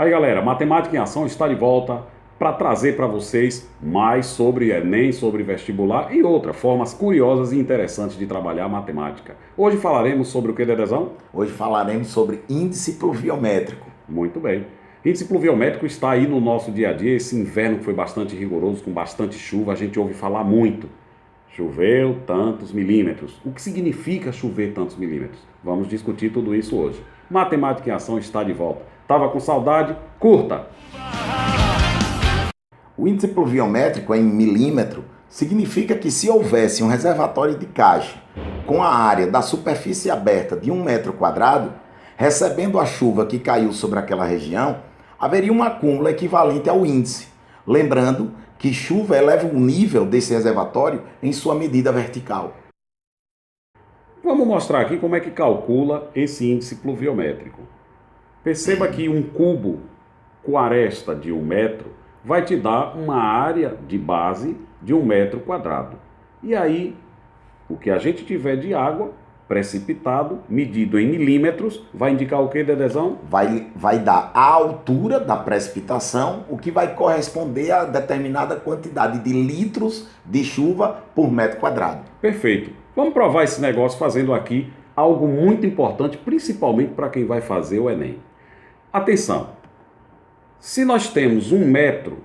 Aí galera, Matemática em Ação está de volta para trazer para vocês mais sobre Enem, sobre vestibular e outras formas curiosas e interessantes de trabalhar a matemática. Hoje falaremos sobre o que, Dedezão? Hoje falaremos sobre índice pluviométrico. Muito bem. Índice pluviométrico está aí no nosso dia a dia. Esse inverno foi bastante rigoroso, com bastante chuva, a gente ouve falar muito. Choveu tantos milímetros. O que significa chover tantos milímetros? Vamos discutir tudo isso hoje. Matemática em Ação está de volta. Tava com saudade? Curta! O índice pluviométrico em milímetro significa que se houvesse um reservatório de caixa com a área da superfície aberta de 1 metro quadrado, recebendo a chuva que caiu sobre aquela região, haveria um acúmulo equivalente ao índice. Lembrando que chuva eleva o nível desse reservatório em sua medida vertical. Vamos mostrar aqui como é que calcula esse índice pluviométrico. Perceba que um cubo com aresta de 1 metro vai te dar uma área de base de 1 metro quadrado. E aí, o que a gente tiver de água precipitado, medido em milímetros, vai indicar o que, Dedezão? Vai dar a altura da precipitação, o que vai corresponder a determinada quantidade de litros de chuva por metro quadrado. Perfeito. Vamos provar esse negócio fazendo aqui algo muito importante, principalmente para quem vai fazer o Enem. Atenção! Se nós temos 1 metro,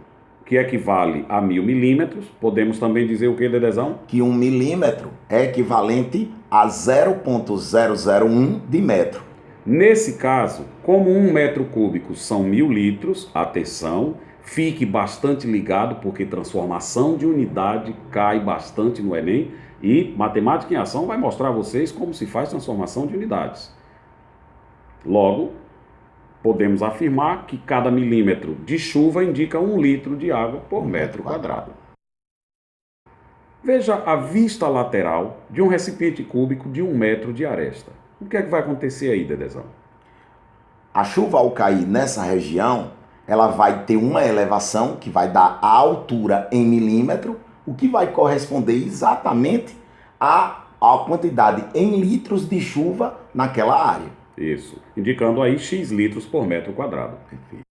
que equivale a 1000 milímetros, podemos também dizer o que, Dedezão? Que 1 milímetro é equivalente a 0,001 de metro. Nesse caso, como 1 metro cúbico são 1000 litros, atenção, fique bastante ligado, porque transformação de unidade cai bastante no Enem, e Matemática em Ação vai mostrar a vocês como se faz transformação de unidades. Logo, podemos afirmar que cada milímetro de chuva indica 1 litro de água por metro quadrado. Veja a vista lateral de um recipiente cúbico de 1 metro de aresta. O que é que vai acontecer aí, Dedezão? A chuva, ao cair nessa região, ela vai ter uma elevação que vai dar a altura em milímetro, o que vai corresponder exatamente à quantidade em litros de chuva naquela área. Isso, indicando aí X litros por metro quadrado. Perfeito.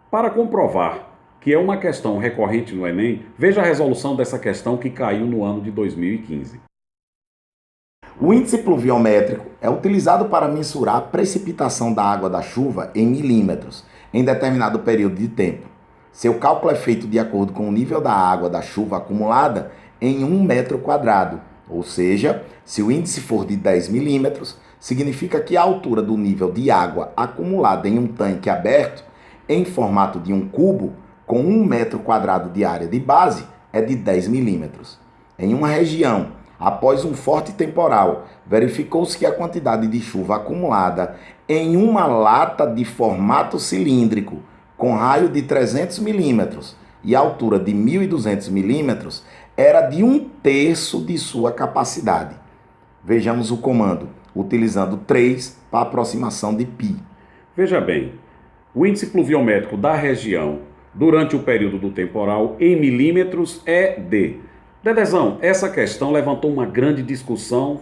Para comprovar que é uma questão recorrente no Enem, veja a resolução dessa questão que caiu no ano de 2015. O índice pluviométrico é utilizado para mensurar a precipitação da água da chuva em milímetros em determinado período de tempo. Seu cálculo é feito de acordo com o nível da água da chuva acumulada em 1 metro quadrado, ou seja, se o índice for de 10 milímetros, significa que a altura do nível de água acumulada em um tanque aberto, em formato de um cubo, com 1 metro quadrado de área de base, é de 10 milímetros. Em uma região, após um forte temporal, verificou-se que a quantidade de chuva acumulada em uma lata de formato cilíndrico, com raio de 300 milímetros e altura de 1.200 milímetros, era de 1/3 de sua capacidade. Vejamos o comando, utilizando 3 para aproximação de π. Veja bem, o índice pluviométrico da região durante o período do temporal em milímetros é de... Dedezão, essa questão levantou uma grande discussão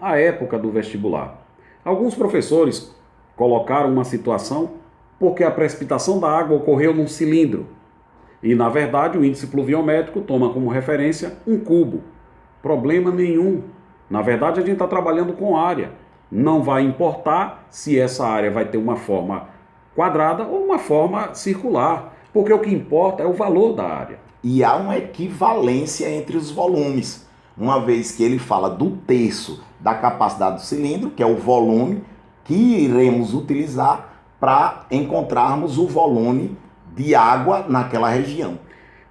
à época do vestibular. Alguns professores colocaram uma situação porque a precipitação da água ocorreu num cilindro. E, na verdade, o índice pluviométrico toma como referência um cubo. Problema nenhum. Na verdade, a gente está trabalhando com área. Não vai importar se essa área vai ter uma forma quadrada ou uma forma circular, porque o que importa é o valor da área. E há uma equivalência entre os volumes, uma vez que ele fala do terço da capacidade do cilindro, que é o volume que iremos utilizar para encontrarmos o volume de água naquela região.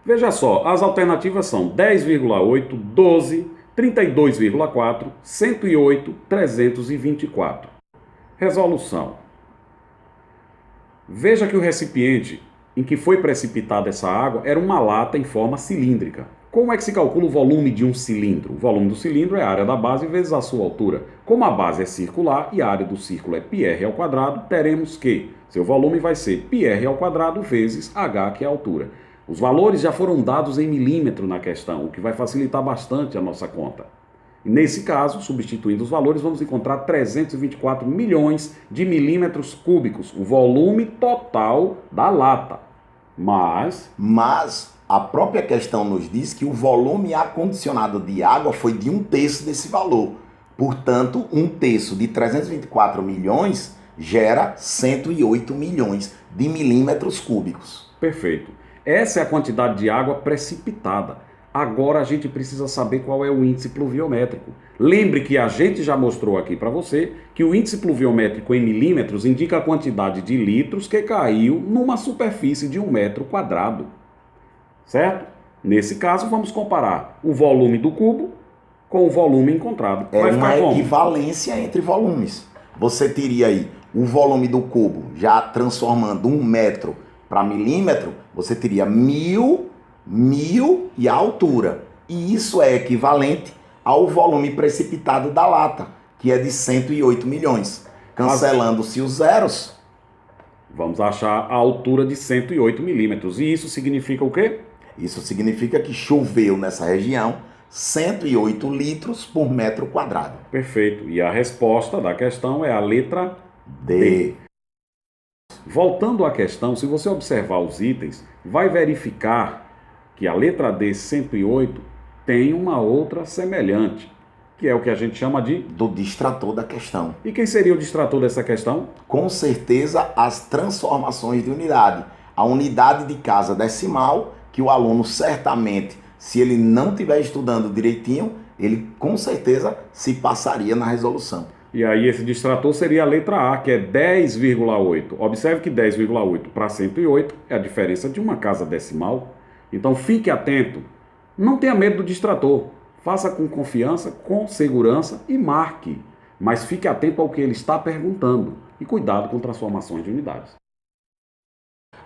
Veja só, as alternativas são 10,8, 12, 32,4, 108, 324. Resolução. Veja que o recipiente em que foi precipitada essa água era uma lata em forma cilíndrica. Como é que se calcula o volume de um cilindro? O volume do cilindro é a área da base vezes a sua altura. Como a base é circular e a área do círculo é πr ao quadrado, teremos que seu volume vai ser πr ao quadrado vezes h, que é a altura. Os valores já foram dados em milímetro na questão, o que vai facilitar bastante a nossa conta. E nesse caso, substituindo os valores, vamos encontrar 324 milhões de milímetros cúbicos, o volume total da lata. Mas a própria questão nos diz que o volume acondicionado de água foi de 1/3 desse valor. Portanto, 1/3 de 324 milhões gera 108 milhões de milímetros cúbicos. Perfeito. Essa é a quantidade de água precipitada. Agora a gente precisa saber qual é o índice pluviométrico. Lembre que a gente já mostrou aqui para você que o índice pluviométrico em milímetros indica a quantidade de litros que caiu numa superfície de 1 metro quadrado. Certo? Nesse caso, vamos comparar o volume do cubo com o volume encontrado. É uma equivalência entre volumes. Você teria aí o volume do cubo, já transformando 1 metro para milímetro, você teria 1000 e a altura. E isso é equivalente ao volume precipitado da lata, que é de 108 milhões. Cancelando-se os zeros, vamos achar a altura de 108 milímetros. E isso significa o quê? Isso significa que choveu nessa região 108 litros por metro quadrado. Perfeito. E a resposta da questão é a letra D. Voltando à questão, se você observar os itens, vai verificar que a letra D, 108, tem uma outra semelhante, que é o que a gente chama do distrator da questão. E quem seria o distrator dessa questão? Com certeza, as transformações de unidade. A unidade de casa decimal, que o aluno certamente, se ele não estiver estudando direitinho, ele com certeza se passaria na resolução. E aí esse distrator seria a letra A, que é 10,8. Observe que 10,8 para 108 é a diferença de uma casa decimal. Então fique atento, não tenha medo do distrator, faça com confiança, com segurança e marque. Mas fique atento ao que ele está perguntando e cuidado com transformações de unidades.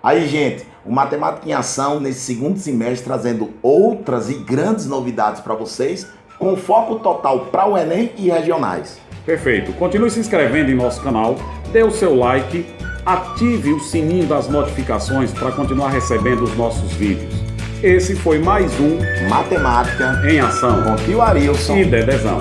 Aí, gente, o Matemática em Ação nesse segundo semestre trazendo outras e grandes novidades para vocês, com foco total para o Enem e regionais. Perfeito. Continue se inscrevendo em nosso canal, dê o seu like, ative o sininho das notificações para continuar recebendo os nossos vídeos. Esse foi mais um Matemática em Ação com tio Arilson e Dedezão.